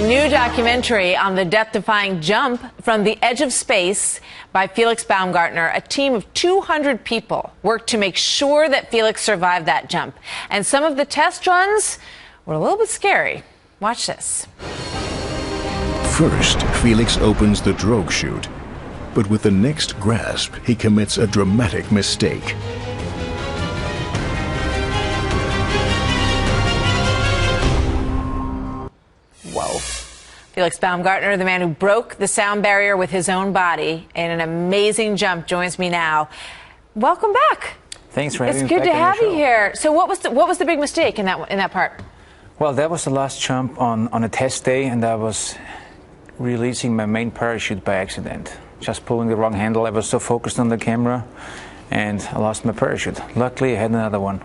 new documentary on the death-defying jump from the edge of space by Felix Baumgartner. A team of 200 people worked to make sure that Felix survived that jump. And some of the test runs were a little bit scary. Watch this. First, Felix opens the drogue chute, but with the next grasp, he commits a dramatic mistake. Whoa. Felix Baumgartner, the man who broke the sound barrier with his own body in an amazing jump, joins me now. Welcome back. Thanks for having me. It's good to have you here. So what was the big mistake in that part? Well, that was the last jump on a test day, and I was releasing my main parachute by accident. Just pulling the wrong handle. I was so focused on the camera, and I lost my parachute. Luckily, I had another one.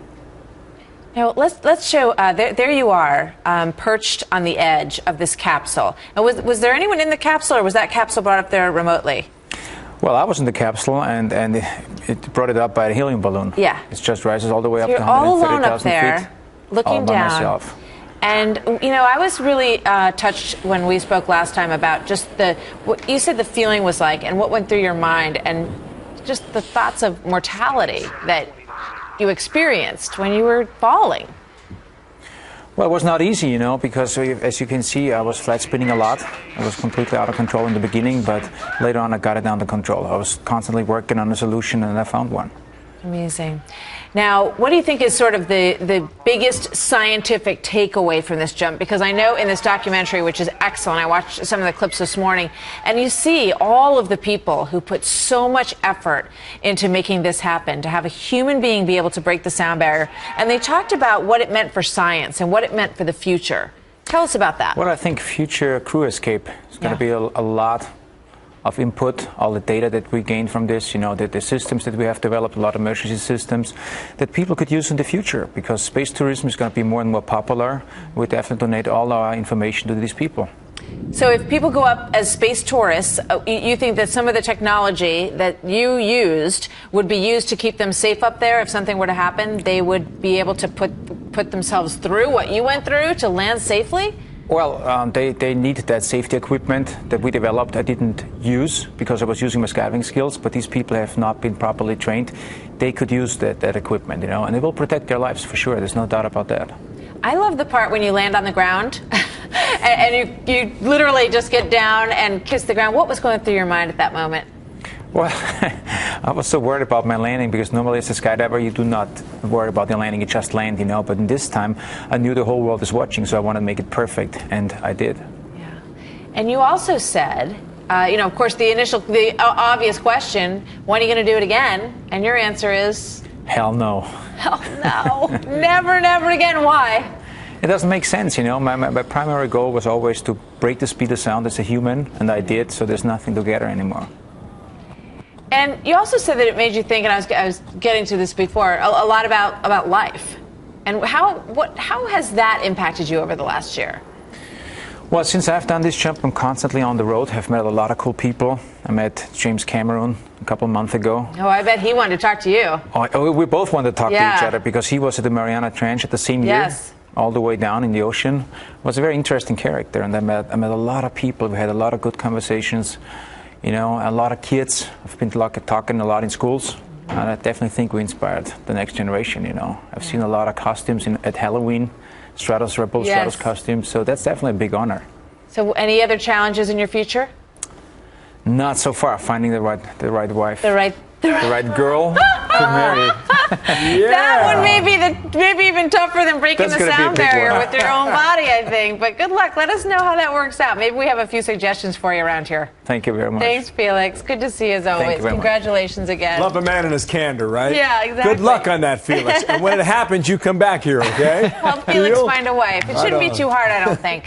Now, let's show, there you are, perched on the edge of this capsule. Now, was there anyone in the capsule, or was that capsule brought up there remotely? Well, I was in the capsule, and it brought it up by a helium balloon. Yeah. It just rises all the way So up you're to all 130,000 alone up there, feet, looking all by down. myself. And, you know, I was really touched when we spoke last time about just what you said the feeling was like and what went through your mind and just the thoughts of mortality that you experienced when you were falling. Well, it was not easy, you know, because as you can see, I was flat spinning a lot. I was completely out of control in the beginning, but later on I got it under control. I was constantly working on a solution, and I found one. Amazing. Now, what do you think is sort of the biggest scientific takeaway from this jump? Because I know in this documentary, which is excellent, I watched some of the clips this morning, and you see all of the people who put so much effort into making this happen, to have a human being be able to break the sound barrier. And they talked about what it meant for science and what it meant for the future. Tell us about that. Well, I think future crew escape is going to be a lot of input, all the data that we gain from this, you know, the systems that we have developed, a lot of emergency systems that people could use in the future, because space tourism is going to be more and more popular. We definitely donate all our information to these people. So if people go up as space tourists, you think that some of the technology that you used would be used to keep them safe up there? If something were to happen, they would be able to put themselves through what you went through to land safely? Well, they need that safety equipment that we developed. I didn't use because I was using my skydiving skills, but these people have not been properly trained. They could use that equipment, you know, and it will protect their lives for sure. There's no doubt about that. I love the part when you land on the ground and you literally just get down and kiss the ground. What was going through your mind at that moment? Well, I was so worried about my landing, because normally as a skydiver you do not worry about your landing, you just land, you know, but in this time I knew the whole world is watching, so I wanted to make it perfect, and I did. Yeah. And you also said, you know, of course the obvious question, when are you going to do it again? And your answer is? Hell no. Hell no. Never, never again. Why? It doesn't make sense, you know. My primary goal was always to break the speed of sound as a human, and I did, so there's nothing together anymore. And you also said that it made you think, and I was getting to this before, a lot about life. And how has that impacted you over the last year? Well, since I've done this jump, I'm constantly on the road. I've met a lot of cool people. I met James Cameron a couple of months ago. Oh, I bet he wanted to talk to you. Oh, we both wanted to talk to each other, because he was at the Mariana Trench at the same year, all the way down in the ocean. It was a very interesting character, and I met a lot of people. We had a lot of good conversations. You know, a lot of kids. I've been talking a lot in schools, and I definitely think we inspired the next generation, you know. I've seen a lot of costumes at Halloween, RedBull Stratos costumes, so that's definitely a big honor. So any other challenges in your future? Not so far, finding the right wife. The right girl to marry. That one may be even tougher than breaking the sound barrier with your own body, I think. But good luck. Let us know how that works out. Maybe we have a few suggestions for you around here. Thank you very much. Thanks, Felix. Good to see you as always. Congratulations again. Love a man and his candor, right? Yeah, exactly. Good luck on that, Felix. And when it happens, you come back here, okay? Help Felix find a wife. It shouldn't be too hard, I don't think.